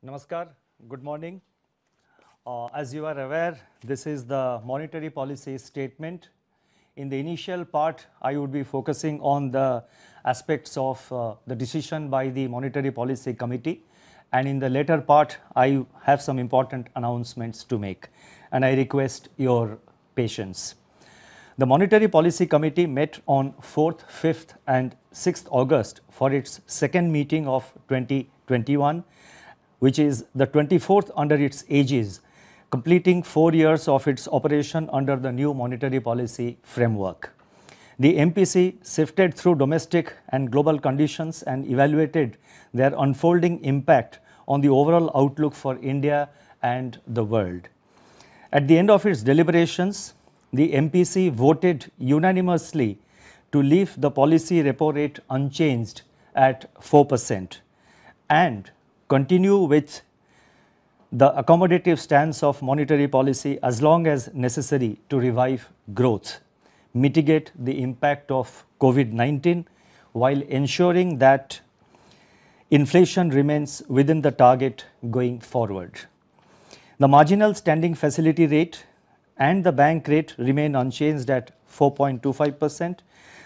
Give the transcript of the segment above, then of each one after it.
Namaskar, good morning. As you are aware, this is the monetary policy statement. In the initial part, I would be focusing on the aspects of the decision by the Monetary Policy Committee, and in the later part, I have some important announcements to make, and I request your patience. The Monetary Policy Committee met on 4th, 5th and 6th August for its second meeting of 2021, which is the 24th under its aegis, completing 4 years of its operation under the new monetary policy framework. The MPC sifted through domestic and global conditions and evaluated their unfolding impact on the overall outlook for India and the world. At the end of its deliberations, the MPC voted unanimously to leave the policy repo rate unchanged at 4% and continue with the accommodative stance of monetary policy as long as necessary to revive growth, mitigate the impact of COVID-19 while ensuring that inflation remains within the target going forward. The marginal standing facility rate and the bank rate remain unchanged at 4.25%.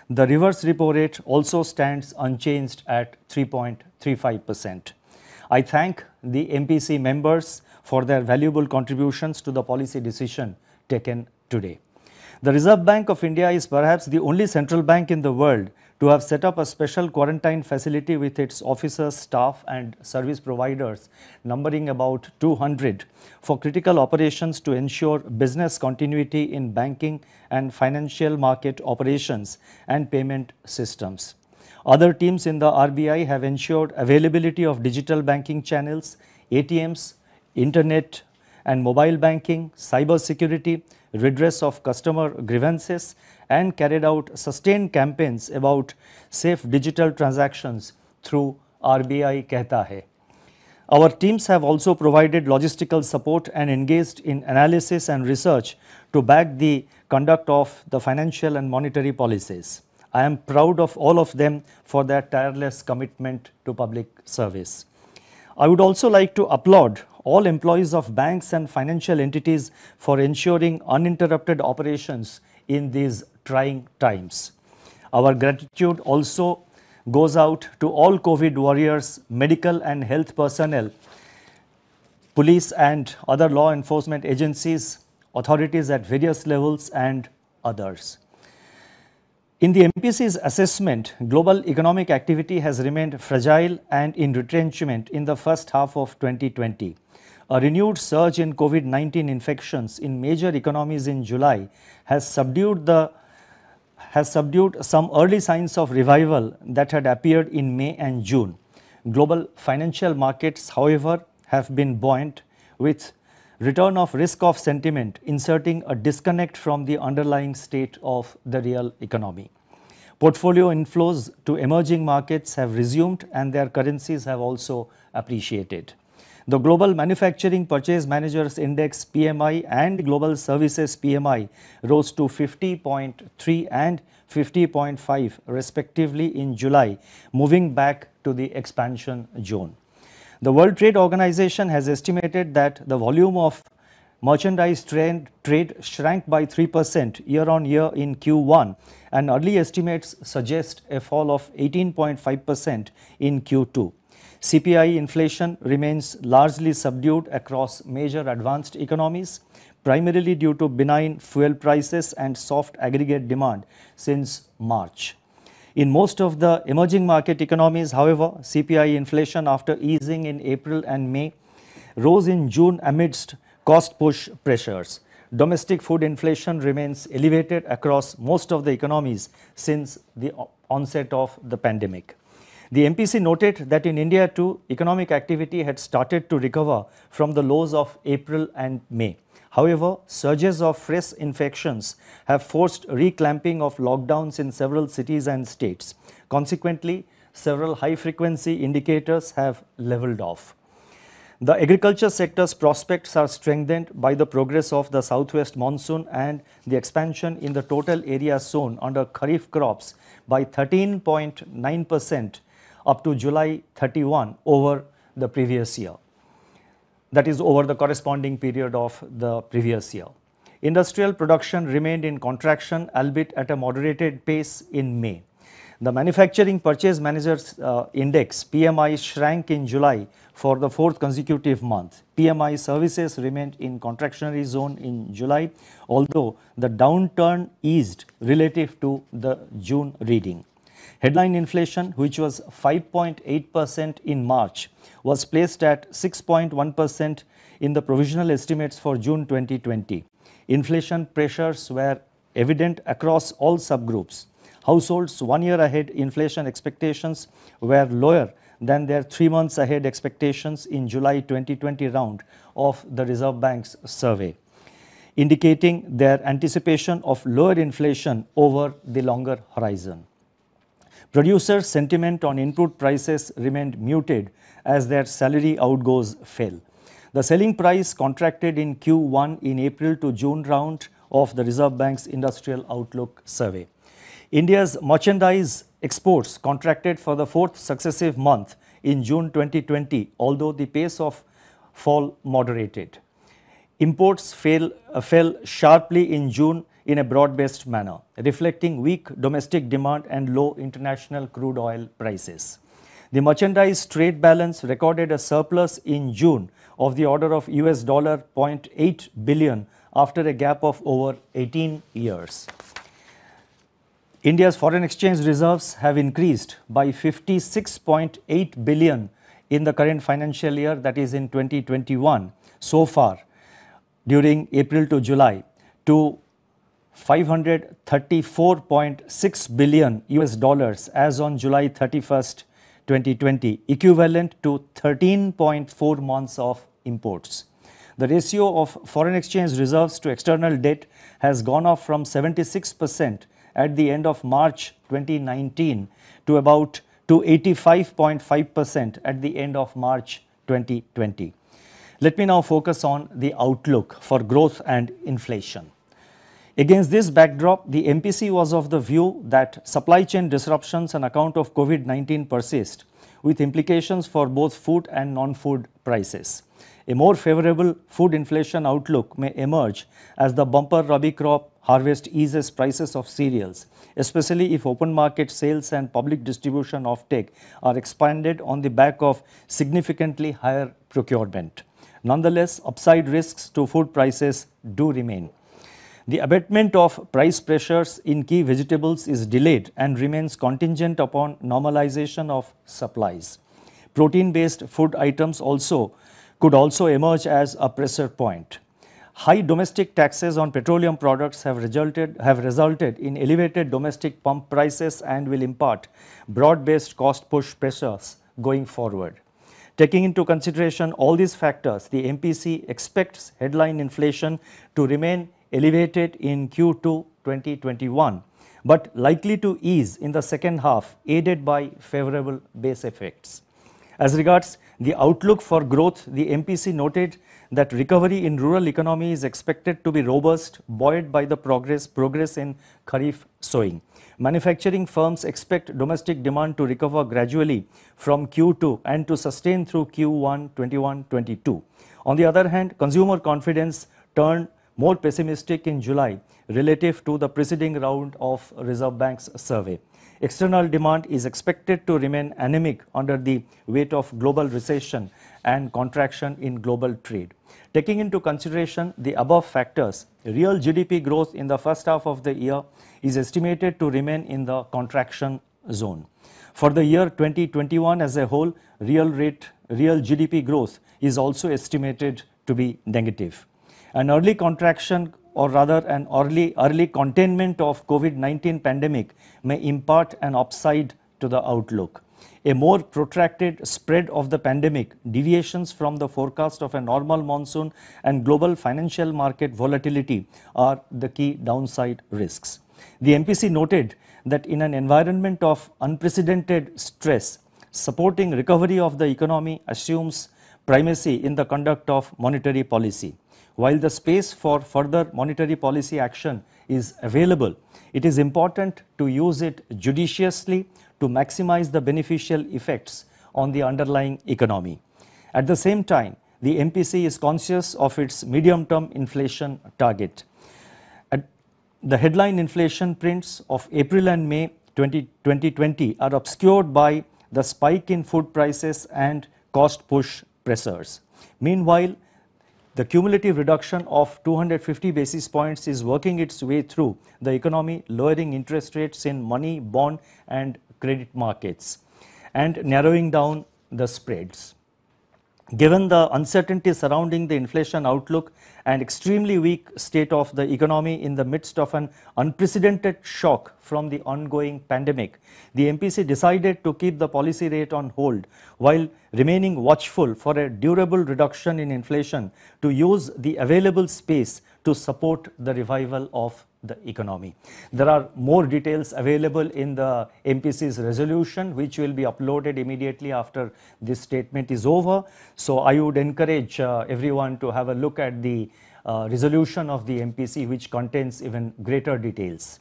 The reverse repo rate also stands unchanged at 3.35%. I thank the MPC members for their valuable contributions to the policy decision taken today. The Reserve Bank of India is perhaps the only central bank in the world to have set up a special quarantine facility with its officers, staff and service providers numbering about 200 for critical operations to ensure business continuity in banking and financial market operations and payment systems. Other teams in the RBI have ensured availability of digital banking channels, ATMs, internet and mobile banking, cyber security, redress of customer grievances and carried out sustained campaigns about safe digital transactions through RBI Kehta Hai. Our teams have also provided logistical support and engaged in analysis and research to back the conduct of the financial and monetary policies. I am proud of all of them for their tireless commitment to public service. I would also like to applaud all employees of banks and financial entities for ensuring uninterrupted operations in these trying times. Our gratitude also goes out to all COVID warriors, medical and health personnel, police and other law enforcement agencies, authorities at various levels and others. In the MPC's assessment, global economic activity has remained fragile and in retrenchment in the first half of 2020. A renewed surge in COVID-19 infections in major economies in July has subdued some early signs of revival that had appeared in May and June. Global financial markets, however, have been buoyant, with return of risk-off sentiment inserting a disconnect from the underlying state of the real economy. Portfolio inflows to emerging markets have resumed and their currencies have also appreciated. The Global Manufacturing Purchase Managers Index PMI and Global Services PMI rose to 50.3 and 50.5 respectively in July, moving back to the expansion zone. The World Trade Organization has estimated that the volume of merchandise trade shrank by 3% year-on-year in Q1, and early estimates suggest a fall of 18.5% in Q2. CPI inflation remains largely subdued across major advanced economies, primarily due to benign fuel prices and soft aggregate demand since March. In most of the emerging market economies, however, CPI inflation after easing in April and May rose in June amidst cost push pressures. Domestic food inflation remains elevated across most of the economies since the onset of the pandemic. The MPC noted that in India too, economic activity had started to recover from the lows of April and May. However, surges of fresh infections have forced reclamping of lockdowns in several cities and states. Consequently, several high-frequency indicators have leveled off. The agriculture sector's prospects are strengthened by the progress of the southwest monsoon and the expansion in the total area sown under Kharif crops by 13.9% up to July 31 over the previous year. that is over the corresponding period of the previous year. Industrial production remained in contraction, albeit at a moderated pace in May. The Manufacturing Purchase Managers Index (PMI) shrank in July for the fourth consecutive month. PMI services remained in contractionary zone in July, although the downturn eased relative to the June reading. Headline inflation, which was 5.8% in March, was placed at 6.1% in the provisional estimates for June 2020. Inflation pressures were evident across all subgroups. Households 1 year ahead inflation expectations were lower than their 3 months ahead expectations in July 2020 round of the Reserve Bank's survey, indicating their anticipation of lower inflation over the longer horizon. Producers' sentiment on input prices remained muted as their salary outgoes fell. The selling price contracted in Q1 in April to June round of the Reserve Bank's Industrial Outlook survey. India's merchandise exports contracted for the fourth successive month in June 2020, although the pace of fall moderated. Imports fell sharply in June in a broad-based manner, reflecting weak domestic demand and low international crude oil prices. The merchandise trade balance recorded a surplus in June of the order of $0.8 billion after a gap of over 18 years. India's foreign exchange reserves have increased by 56.8 billion in the current financial year, that is in 2021, so far during April to July, to 534.6 billion US dollars as on July 31st, 2020, equivalent to 13.4 months of imports. The ratio of foreign exchange reserves to external debt has gone up from 76% at the end of March 2019 to 85.5% at the end of March 2020. Let me now focus on the outlook for growth and inflation. Against this backdrop, the MPC was of the view that supply chain disruptions on account of COVID-19 persist, with implications for both food and non-food prices. A more favorable food inflation outlook may emerge as the bumper Rabi crop harvest eases prices of cereals, especially if open market sales and public distribution offtake are expanded on the back of significantly higher procurement. Nonetheless, upside risks to food prices do remain. The abatement of price pressures in key vegetables is delayed and remains contingent upon normalization of supplies. Protein-based food items could also emerge as a pressure point. High domestic taxes on petroleum products have resulted in elevated domestic pump prices and will impart broad-based cost push pressures going forward. Taking into consideration all these factors, the MPC expects headline inflation to remain elevated in Q2 2021, but likely to ease in the second half, aided by favorable base effects. As regards the outlook for growth, the MPC noted that recovery in rural economy is expected to be robust, buoyed by the progress in Kharif sowing. Manufacturing firms expect domestic demand to recover gradually from Q2 and to sustain through Q1 21-22. On the other hand, consumer confidence turned more pessimistic in July relative to the preceding round of Reserve Bank's survey. External demand is expected to remain anemic under the weight of global recession and contraction in global trade. Taking into consideration the above factors, real GDP growth in the first half of the year is estimated to remain in the contraction zone. For the year 2021 as a whole, real GDP growth is also estimated to be negative. An early contraction, or rather an early containment of COVID-19 pandemic may impart an upside to the outlook. A more protracted spread of the pandemic, deviations from the forecast of a normal monsoon, and global financial market volatility are the key downside risks. The MPC noted that in an environment of unprecedented stress, supporting recovery of the economy assumes primacy in the conduct of monetary policy. While the space for further monetary policy action is available, it is important to use it judiciously to maximize the beneficial effects on the underlying economy. At the same time, the MPC is conscious of its medium-term inflation target. The headline inflation prints of April and May 2020 are obscured by the spike in food prices and cost push pressures. Meanwhile, the cumulative reduction of 250 basis points is working its way through the economy, lowering interest rates in money, bond and credit markets and narrowing down the spreads. Given the uncertainty surrounding the inflation outlook and extremely weak state of the economy in the midst of an unprecedented shock from the ongoing pandemic, the MPC decided to keep the policy rate on hold while remaining watchful for a durable reduction in inflation to use the available space to support the revival of the economy. There are more details available in the MPC's resolution, which will be uploaded immediately after this statement is over. So I would encourage everyone to have a look at the resolution of the MPC, which contains even greater details.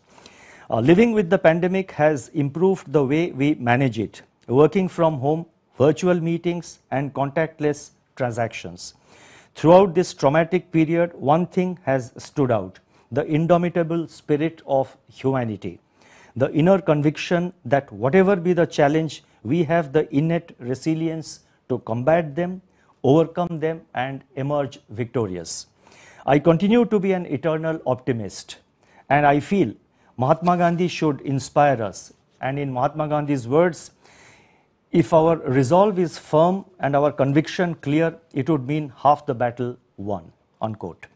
Living with the pandemic has improved the way we manage it. Working from home, virtual meetings and contactless transactions. Throughout this traumatic period, one thing has stood out: the indomitable spirit of humanity, the inner conviction that whatever be the challenge, we have the innate resilience to combat them, overcome them and emerge victorious. I continue to be an eternal optimist, and I feel Mahatma Gandhi should inspire us. And in Mahatma Gandhi's words, if our resolve is firm and our conviction clear, it would mean half the battle won, unquote.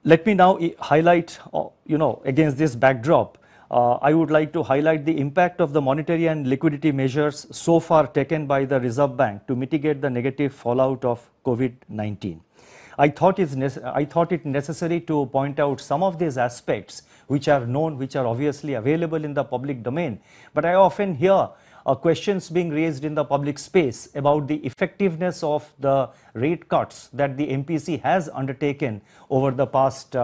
Let me now highlight, against this backdrop, I would like to highlight the impact of the monetary and liquidity measures so far taken by the Reserve Bank to mitigate the negative fallout of COVID-19. I thought it necessary to point out some of these aspects which are known, which are obviously available in the public domain, but I often hear questions being raised in the public space about the effectiveness of the rate cuts that the MPC has undertaken over the past,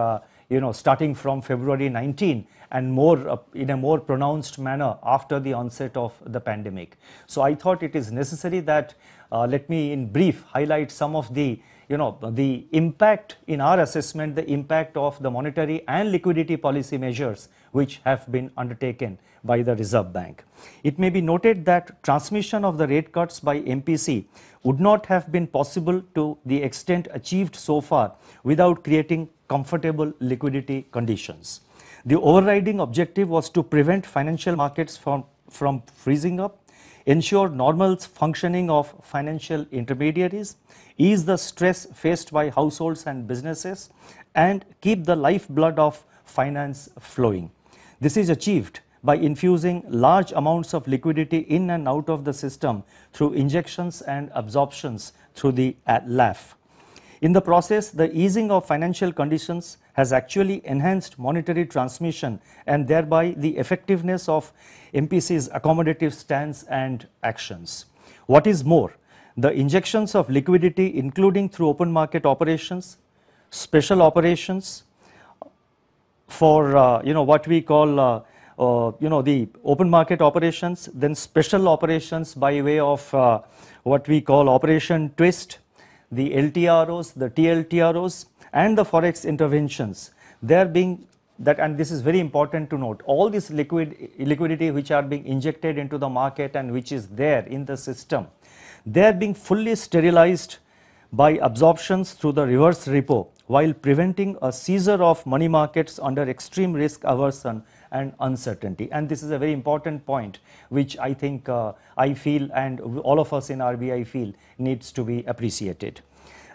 starting from February 19 and more in a more pronounced manner after the onset of the pandemic. So I thought it is necessary that let me in brief highlight some of the the impact in our assessment, the impact of the monetary and liquidity policy measures which have been undertaken by the Reserve Bank. It may be noted that transmission of the rate cuts by MPC would not have been possible to the extent achieved so far without creating comfortable liquidity conditions. The overriding objective was to prevent financial markets from freezing up, ensure normal functioning of financial intermediaries, ease the stress faced by households and businesses, and keep the lifeblood of finance flowing. This is achieved by infusing large amounts of liquidity in and out of the system through injections and absorptions through the LAF. In the process, the easing of financial conditions has actually enhanced monetary transmission and thereby the effectiveness of MPC's accommodative stance and actions. What is more, the injections of liquidity, including through open market operations, special operations for what we call the open market operations, then special operations by way of what we call Operation Twist, the LTROs, the TLTROs, and the forex interventions. There being that, and this is very important to note, all this liquidity which are being injected into the market and which is there in the system, they are being fully sterilized by absorptions through the reverse repo, while preventing a seizure of money markets under extreme risk aversion and uncertainty. And this is a very important point which I think I feel and all of us in RBI feel needs to be appreciated.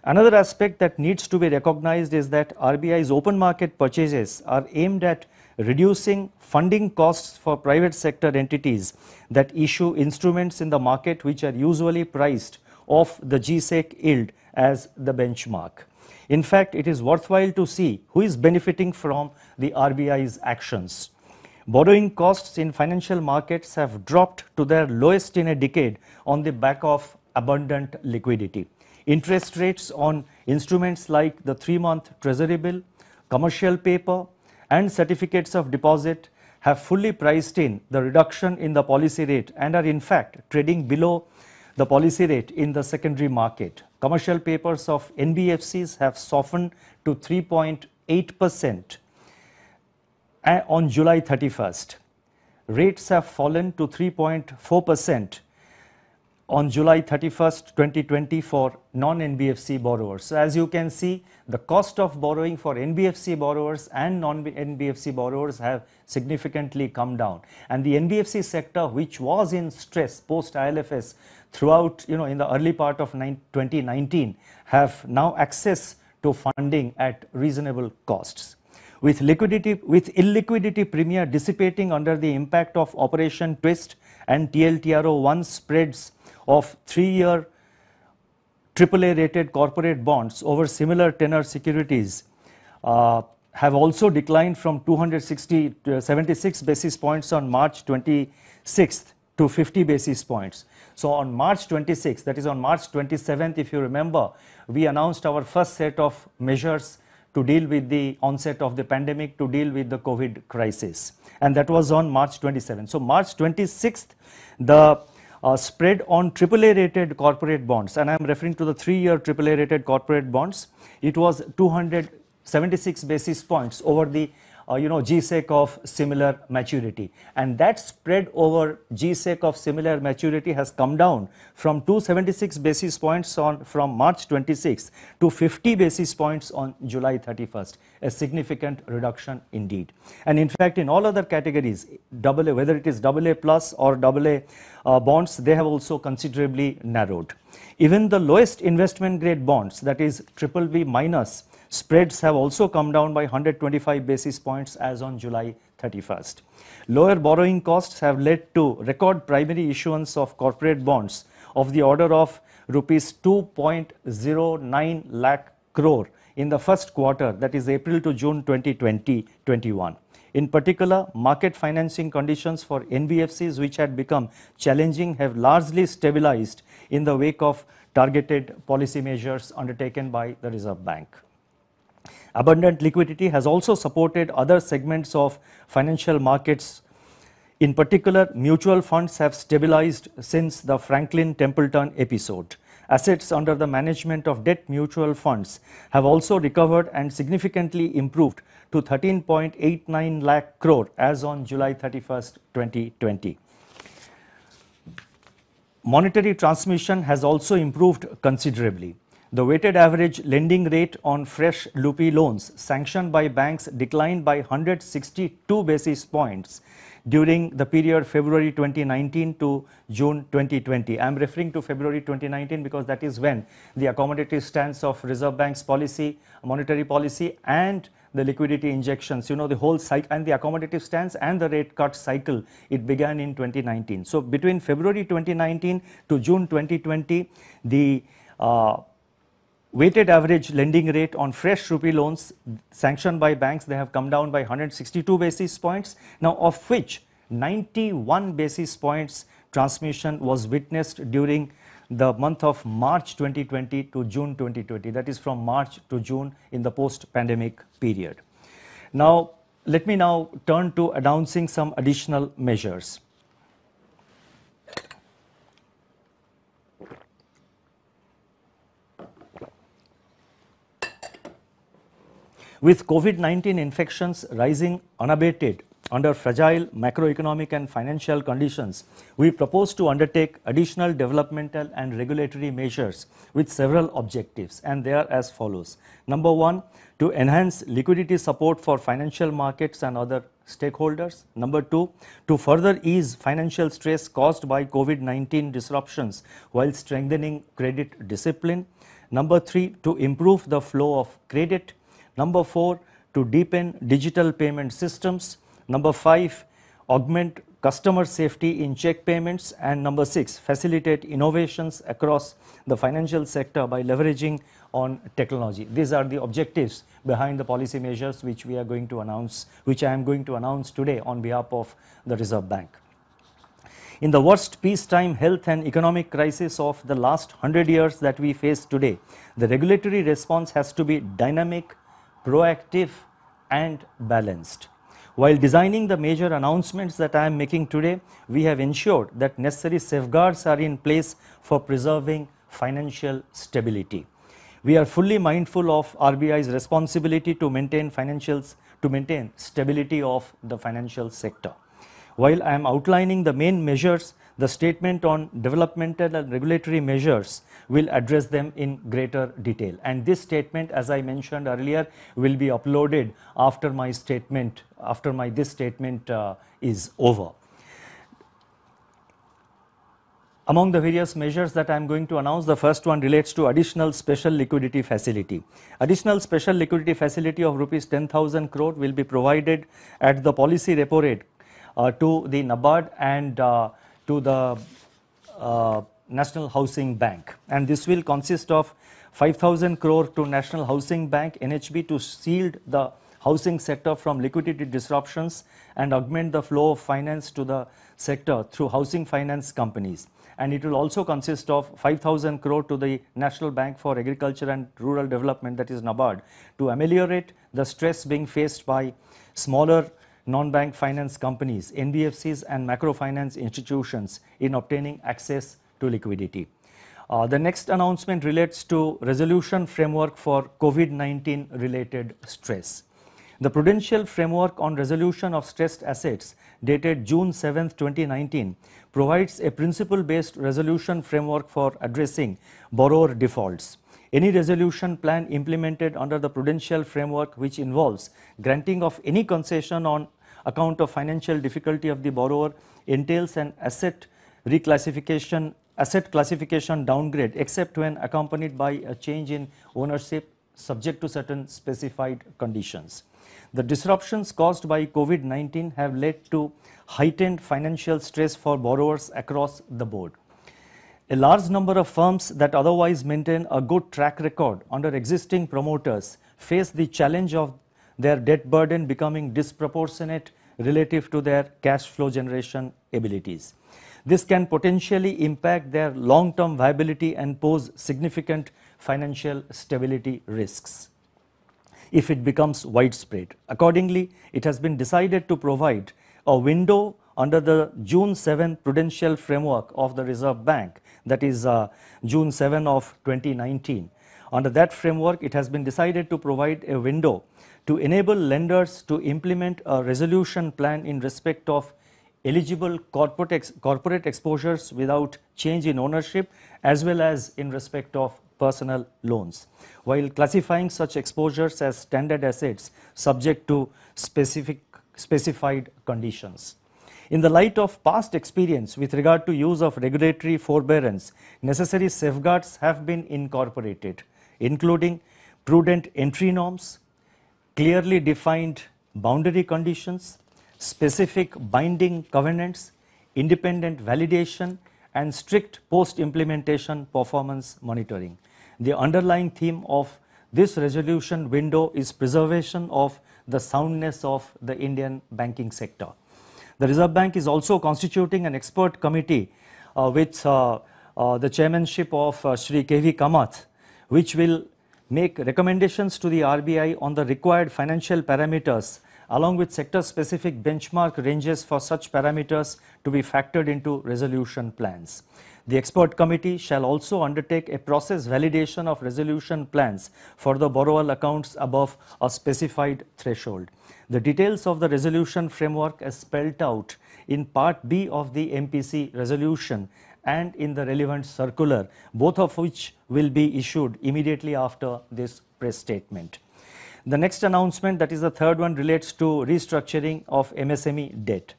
Another aspect that needs to be recognized is that RBI's open market purchases are aimed at reducing funding costs for private sector entities that issue instruments in the market which are usually priced off the GSEC yield as the benchmark. In fact, it is worthwhile to see who is benefiting from the RBI's actions. Borrowing costs in financial markets have dropped to their lowest in a decade on the back of abundant liquidity. Interest rates on instruments like the 3-month treasury bill, commercial paper, and certificates of deposit have fully priced in the reduction in the policy rate and are in fact trading below the policy rate in the secondary market. Commercial papers of NBFCs have softened to 3.8% on July 31st. Rates have fallen to 3.4% on July 31st, 2020 for non-NBFC borrowers. So as you can see, the cost of borrowing for NBFC borrowers and non-NBFC borrowers have significantly come down. And the NBFC sector, which was in stress post ILFS throughout, in the early part of 2019, have now access to funding at reasonable costs. With illiquidity premia dissipating under the impact of Operation Twist and TLTRO1 spreads of 3-year AAA rated corporate bonds over similar tenor securities have also declined from 76 basis points on March 26th to 50 basis points. So on March 26th, that is on March 27th, if you remember, we announced our first set of measures to deal with the onset of the pandemic, to deal with the COVID crisis. And that was on March 27th. So March 26th, the spread on AAA rated corporate bonds, and I am referring to the 3-year AAA rated corporate bonds, it was 276 basis points over the GSEC of similar maturity, and that spread over GSEC of similar maturity has come down from 276 basis points from March 26th to 50 basis points on July 31st, a significant reduction indeed. And in fact, in all other categories, AA, whether it is AA plus or AA bonds, they have also considerably narrowed. Even the lowest investment grade bonds, that is BBB minus, spreads have also come down by 125 basis points as on July 31st. Lower borrowing costs have led to record primary issuance of corporate bonds of the order of rupees 2.09 lakh crore in the first quarter, that is April to June 2020-21. In particular, market financing conditions for NBFCs, which had become challenging, have largely stabilized in the wake of targeted policy measures undertaken by the Reserve Bank. Abundant liquidity has also supported other segments of financial markets. In particular, mutual funds have stabilized since the Franklin Templeton episode. Assets under the management of debt mutual funds have also recovered and significantly improved to 13.89 lakh crore as on July 31st, 2020. Monetary transmission has also improved considerably. The weighted average lending rate on fresh rupee loans sanctioned by banks declined by 162 basis points during the period February 2019 to June 2020. I am referring to February 2019 because that is when the accommodative stance of Reserve Bank's policy, monetary policy, and the liquidity injections, the whole cycle, and the accommodative stance and the rate cut cycle, it began in 2019. So between February 2019 to June 2020, the weighted average lending rate on fresh rupee loans sanctioned by banks, they have come down by 162 basis points. Now, of which 91 basis points transmission was witnessed during the month of March 2020 to June 2020. That is from March to June in the post-pandemic period. Now, let me now turn to announcing some additional measures. With COVID-19 infections rising unabated under fragile macroeconomic and financial conditions, we propose to undertake additional developmental and regulatory measures with several objectives, and they are as follows. Number one, to enhance liquidity support for financial markets and other stakeholders. Number two, to further ease financial stress caused by COVID-19 disruptions while strengthening credit discipline. Number three, to improve the flow of credit. Number four, to deepen digital payment systems. Number five, augment customer safety in check payments. And number six, facilitate innovations across the financial sector by leveraging on technology. These are the objectives behind the policy measures which we are going to announce, which I am going to announce today on behalf of the Reserve Bank. In the worst peacetime health and economic crisis of the last 100 years that we face today, the regulatory response has to be dynamic, proactive, and balanced. While designing the major announcements that I am making today, we have ensured that necessary safeguards are in place for preserving financial stability. We are fully mindful of RBI's responsibility to maintain stability of the financial sector. While I am outlining the main measures, the statement on developmental and regulatory measures will address them in greater detail. And this statement, as I mentioned earlier, will be uploaded after my statement, this statement is over. Among the various measures that I am going to announce, the first one relates to additional special liquidity facility. Additional special liquidity facility of rupees 10,000 crore will be provided at the policy repo rate to the NABARD and to the National Housing Bank, and this will consist of 5,000 crore to National Housing Bank NHB to shield the housing sector from liquidity disruptions and augment the flow of finance to the sector through housing finance companies. And it will also consist of 5,000 crore to the National Bank for Agriculture and Rural Development, that is NABARD, to ameliorate the stress being faced by smaller non-bank finance companies, NBFCs and macrofinance institutions in obtaining access to liquidity. The next announcement relates to resolution framework for COVID-19 related stress. The Prudential Framework on Resolution of Stressed Assets dated June 7, 2019 provides a principle-based resolution framework for addressing borrower defaults. Any resolution plan implemented under the Prudential Framework which involves granting of any concession on account of financial difficulty of the borrower entails an asset classification downgrade except when accompanied by a change in ownership subject to certain specified conditions. The disruptions caused by COVID-19 have led to heightened financial stress for borrowers across the board. A large number of firms that otherwise maintain a good track record under existing promoters face the challenge of their debt burden becoming disproportionate relative to their cash flow generation abilities. This can potentially impact their long-term viability and pose significant financial stability risks if it becomes widespread. Accordingly, it has been decided to provide a window under the June 7 Prudential Framework of the Reserve Bank, that is June 7 of 2019. Under that framework, it has been decided to provide a window to enable lenders to implement a resolution plan in respect of eligible corporate exposures without change in ownership as well as in respect of personal loans, while classifying such exposures as standard assets subject to specified conditions. In the light of past experience with regard to use of regulatory forbearance, necessary safeguards have been incorporated, including prudent entry norms, clearly defined boundary conditions, specific binding covenants, independent validation, and strict post-implementation performance monitoring. The underlying theme of this resolution window is preservation of the soundness of the Indian banking sector. The Reserve Bank is also constituting an expert committee with the chairmanship of Shri K.V. Kamath, which will make recommendations to the RBI on the required financial parameters along with sector-specific benchmark ranges for such parameters to be factored into resolution plans. The expert committee shall also undertake a process validation of resolution plans for the borrower accounts above a specified threshold. The details of the resolution framework as spelled out in Part B of the MPC resolution and in the relevant circular, both of which will be issued immediately after this press statement. The next announcement, that is the third one, relates to restructuring of MSME debt.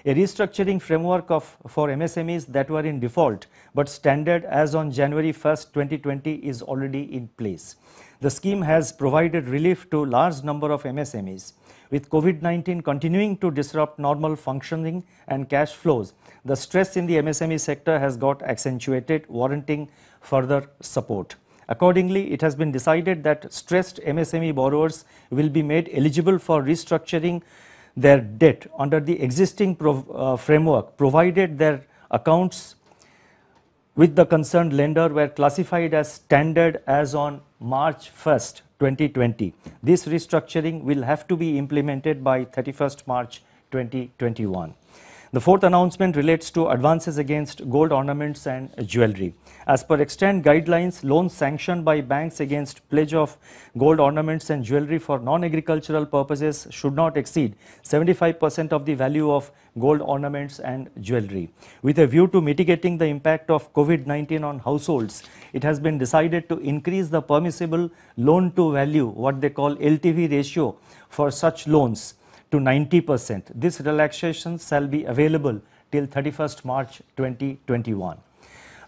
A restructuring framework for MSMEs that were in default but standard as on January 1st, 2020 is already in place. The scheme has provided relief to large number of MSMEs. With COVID-19 continuing to disrupt normal functioning and cash flows, the stress in the MSME sector has got accentuated, warranting further support. Accordingly, it has been decided that stressed MSME borrowers will be made eligible for restructuring their debt under the existing framework, provided their accounts with the concerned lender were classified as standard as on March 1st, 2020. This restructuring will have to be implemented by 31st March 2021. The fourth announcement relates to advances against gold ornaments and jewelry. As per extant guidelines, loans sanctioned by banks against pledge of gold ornaments and jewelry for non-agricultural purposes should not exceed 75% of the value of gold ornaments and jewelry. With a view to mitigating the impact of COVID-19 on households, it has been decided to increase the permissible loan to value, what they call LTV ratio, for such loans to 90%. This relaxation shall be available till 31st March 2021.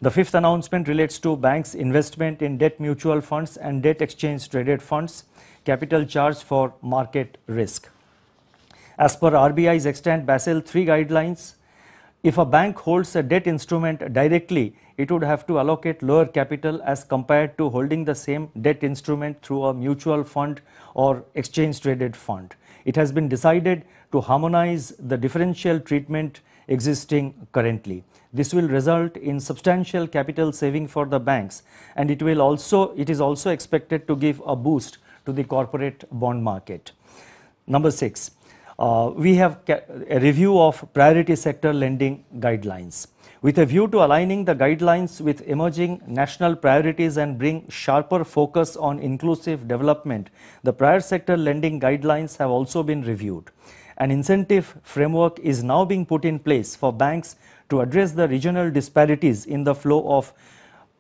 The fifth announcement relates to banks' investment in debt mutual funds and debt exchange traded funds, capital charge for market risk. As per RBI's extant Basel III guidelines, if a bank holds a debt instrument directly, it would have to allocate lower capital as compared to holding the same debt instrument through a mutual fund or exchange traded fund. It has been decided to harmonize the differential treatment existing currently. This will result in substantial capital saving for the banks, and it is also expected to give a boost to the corporate bond market. Number 6, we have a review of priority sector lending guidelines. With a view to aligning the guidelines with emerging national priorities and bring sharper focus on inclusive development, the priority sector lending guidelines have also been reviewed. An incentive framework is now being put in place for banks to address the regional disparities in the flow of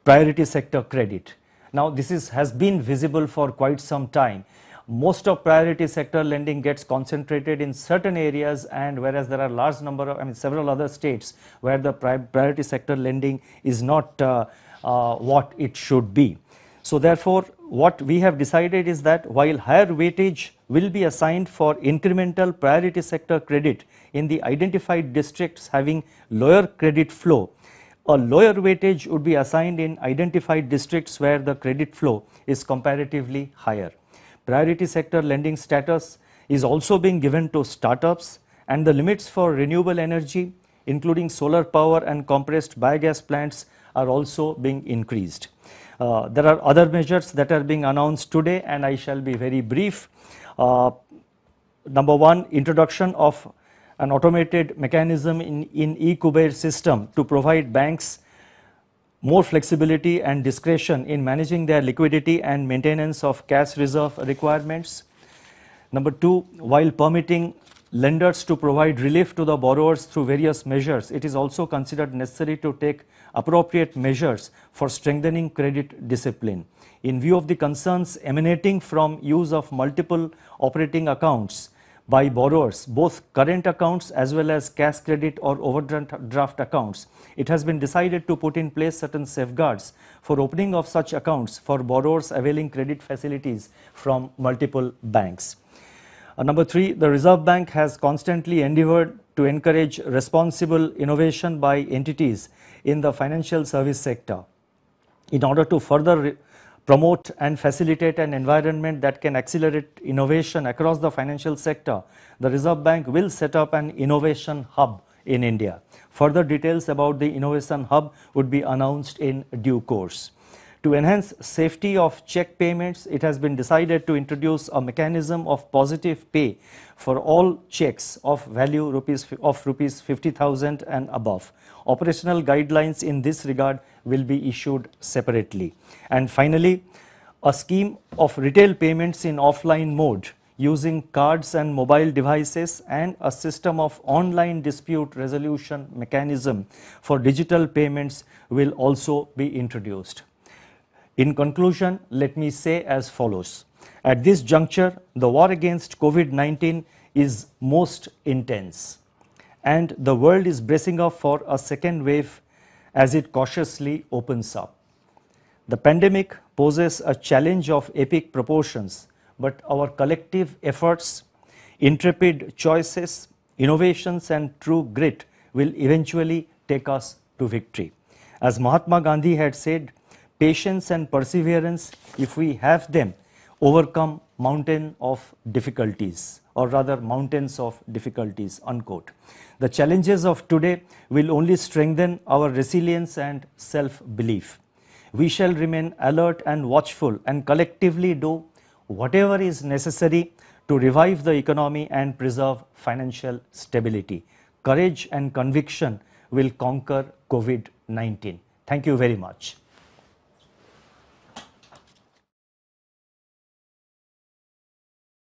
priority sector credit. Now, this has been visible for quite some time. Most of priority sector lending gets concentrated in certain areas, and whereas there are large number of, several other states where the priority sector lending is not what it should be. So therefore, what we have decided is that while higher weightage will be assigned for incremental priority sector credit in the identified districts having lower credit flow, a lower weightage would be assigned in identified districts where the credit flow is comparatively higher. Priority sector lending status is also being given to startups, and the limits for renewable energy, including solar power and compressed biogas plants, are also being increased. There are other measures that are being announced today, and I shall be very brief. Number 1, introduction of an automated mechanism in eKuber system to provide banks more flexibility and discretion in managing their liquidity and maintenance of cash reserve requirements. Number 2, while permitting lenders to provide relief to the borrowers through various measures, it is also considered necessary to take appropriate measures for strengthening credit discipline. In view of the concerns emanating from use of multiple operating accounts by borrowers, both current accounts as well as cash credit or overdraft accounts, it has been decided to put in place certain safeguards for opening of such accounts for borrowers availing credit facilities from multiple banks. Number 3, the Reserve Bank has constantly endeavored to encourage responsible innovation by entities in the financial service sector. In order to further promote and facilitate an environment that can accelerate innovation across the financial sector, the Reserve Bank will set up an innovation hub in India. Further details about the innovation hub would be announced in due course. To enhance safety of check payments, it has been decided to introduce a mechanism of positive pay for all checks of value rupees 50,000 and above. Operational guidelines in this regard will be issued separately. And finally, a scheme of retail payments in offline mode using cards and mobile devices and a system of online dispute resolution mechanism for digital payments will also be introduced. In conclusion, let me say as follows. At this juncture, the war against COVID-19 is most intense, and the world is bracing up for a second wave as it cautiously opens up. The pandemic poses a challenge of epic proportions, but our collective efforts, intrepid choices, innovations and true grit will eventually take us to victory. As Mahatma Gandhi had said, patience and perseverance, if we have them, overcome mountain of difficulties, or rather mountains of difficulties, unquote. The challenges of today will only strengthen our resilience and self-belief. We shall remain alert and watchful and collectively do whatever is necessary to revive the economy and preserve financial stability. Courage and conviction will conquer COVID-19. Thank you very much.